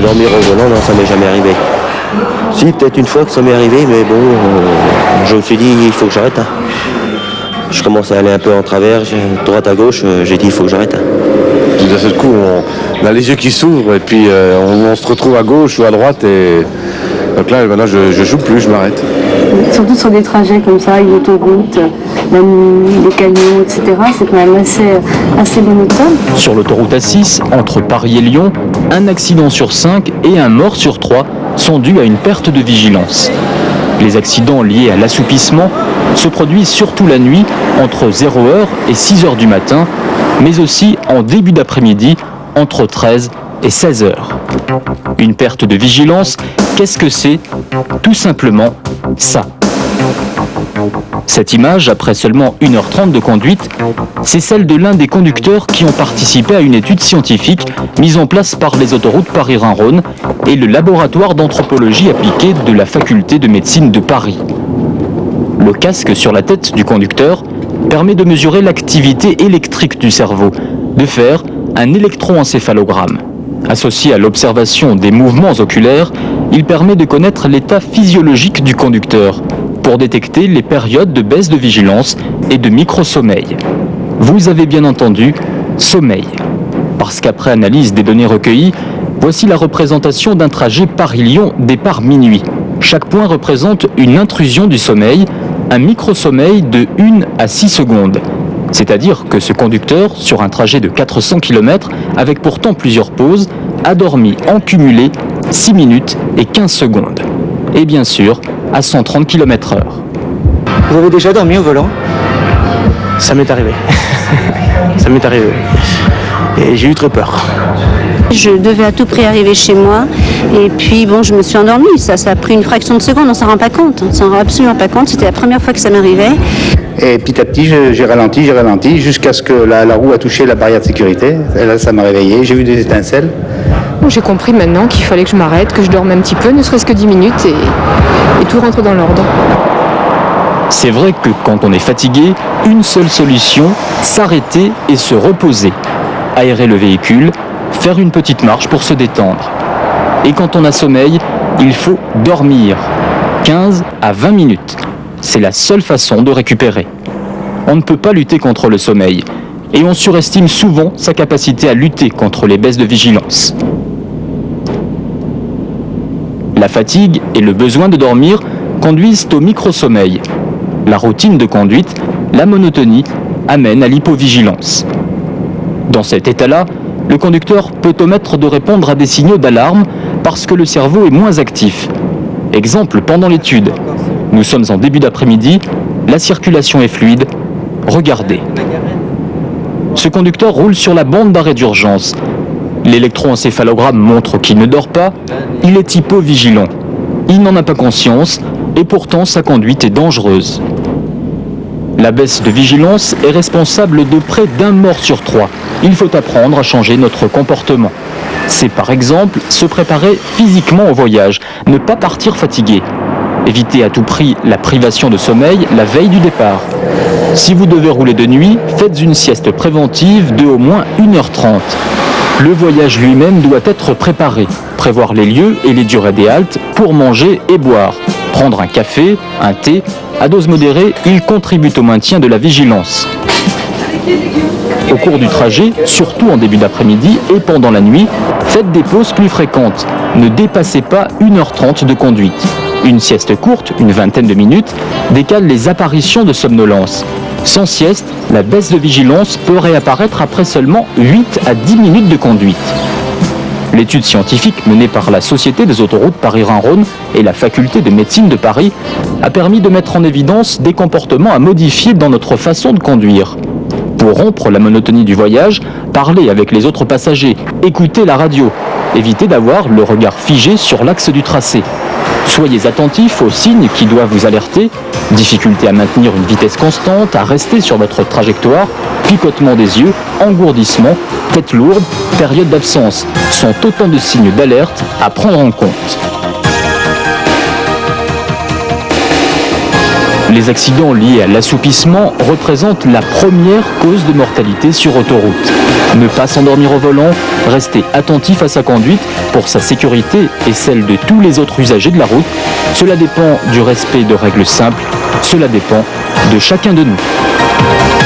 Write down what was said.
dormir au volant, non, ça m'est jamais arrivé. Si, peut-être une fois que ça m'est arrivé, mais bon, je me suis dit, il faut que j'arrête. Je commence à aller un peu en travers, droite à gauche, j'ai dit, il faut que j'arrête. D'un seul coup, on a les yeux qui s'ouvrent et puis on se retrouve à gauche ou à droite. Et donc là, maintenant, je joue plus, je m'arrête. Surtout sur des trajets comme ça, une autoroute, même les camions, etc., c'est quand même assez monotone. Sur l'autoroute A6, entre Paris et Lyon, un accident sur 5 et un mort sur 3 sont dus à une perte de vigilance. Les accidents liés à l'assoupissement se produisent surtout la nuit, entre 0h et 6h du matin, mais aussi en début d'après-midi, entre 13 et 16h. Une perte de vigilance, qu'est-ce que c'est ? Tout simplement ça. Cette image, après seulement 1h30 de conduite, c'est celle de l'un des conducteurs qui ont participé à une étude scientifique mise en place par les autoroutes Paris-Rhin-Rhône et le laboratoire d'anthropologie appliquée de la faculté de médecine de Paris. Le casque sur la tête du conducteur permet de mesurer l'activité électrique du cerveau, de faire un électroencéphalogramme. Associé à l'observation des mouvements oculaires, il permet de connaître l'état physiologique du conducteur pour détecter les périodes de baisse de vigilance et de micro-sommeil. Vous avez bien entendu, sommeil. Parce qu'après analyse des données recueillies, voici la représentation d'un trajet Paris-Lyon départ minuit. Chaque point représente une intrusion du sommeil, un micro-sommeil de 1 à 6 secondes. C'est-à-dire que ce conducteur, sur un trajet de 400 km, avec pourtant plusieurs pauses, a dormi en cumulé 6 minutes et 15 secondes. Et bien sûr, à 130 km/h. Vous avez déjà dormi au volant ? Ça m'est arrivé. Ça m'est arrivé. Et j'ai eu très peur. Je devais à tout prix arriver chez moi et puis bon, je me suis endormie. Ça a pris une fraction de seconde, on s'en rend pas compte. On s'en rend absolument pas compte. C'était la première fois que ça m'arrivait. Et petit à petit, j'ai ralenti jusqu'à ce que la roue a touché la barrière de sécurité. Et là, ça m'a réveillé. J'ai vu des étincelles. J'ai compris maintenant qu'il fallait que je m'arrête, que je dorme un petit peu, ne serait-ce que 10 minutes et tout rentre dans l'ordre. C'est vrai que quand on est fatigué, une seule solution, s'arrêter et se reposer. Aérer le véhicule, faire une petite marche pour se détendre. Et quand on a sommeil, il faut dormir. 15 à 20 minutes. C'est la seule façon de récupérer. On ne peut pas lutter contre le sommeil. Et on surestime souvent sa capacité à lutter contre les baisses de vigilance. La fatigue et le besoin de dormir conduisent au micro-sommeil. La routine de conduite, la monotonie, amène à l'hypovigilance. Dans cet état-là, le conducteur peut omettre de répondre à des signaux d'alarme parce que le cerveau est moins actif. Exemple pendant l'étude. Nous sommes en début d'après-midi, la circulation est fluide. Regardez. Ce conducteur roule sur la bande d'arrêt d'urgence. L'électroencéphalogramme montre qu'il ne dort pas, il est hypovigilant. Il n'en a pas conscience et pourtant sa conduite est dangereuse. La baisse de vigilance est responsable de près d'un mort sur 3. Il faut apprendre à changer notre comportement. C'est par exemple se préparer physiquement au voyage, ne pas partir fatigué. Évitez à tout prix la privation de sommeil la veille du départ. Si vous devez rouler de nuit, faites une sieste préventive de au moins 1h30. Le voyage lui-même doit être préparé. Prévoir les lieux et les durées des haltes pour manger et boire. Prendre un café, un thé, à dose modérée, il contribue au maintien de la vigilance. Au cours du trajet, surtout en début d'après-midi et pendant la nuit, faites des pauses plus fréquentes. Ne dépassez pas 1h30 de conduite. Une sieste courte, une vingtaine de minutes, décale les apparitions de somnolence. Sans sieste, la baisse de vigilance peut réapparaître après seulement 8 à 10 minutes de conduite. L'étude scientifique menée par la Société des autoroutes Paris-Rhin-Rhône et la Faculté de médecine de Paris a permis de mettre en évidence des comportements à modifier dans notre façon de conduire. Pour rompre la monotonie du voyage, parlez avec les autres passagers, écoutez la radio, évitez d'avoir le regard figé sur l'axe du tracé. Soyez attentifs aux signes qui doivent vous alerter, difficulté à maintenir une vitesse constante, à rester sur votre trajectoire, picotement des yeux, engourdissement, tête lourde, période d'absence, sont autant de signes d'alerte à prendre en compte. Les accidents liés à l'assoupissement représentent la première cause de mortalité sur autoroute. Ne pas s'endormir au volant, rester attentif à sa conduite pour sa sécurité et celle de tous les autres usagers de la route, cela dépend du respect de règles simples, cela dépend de chacun de nous.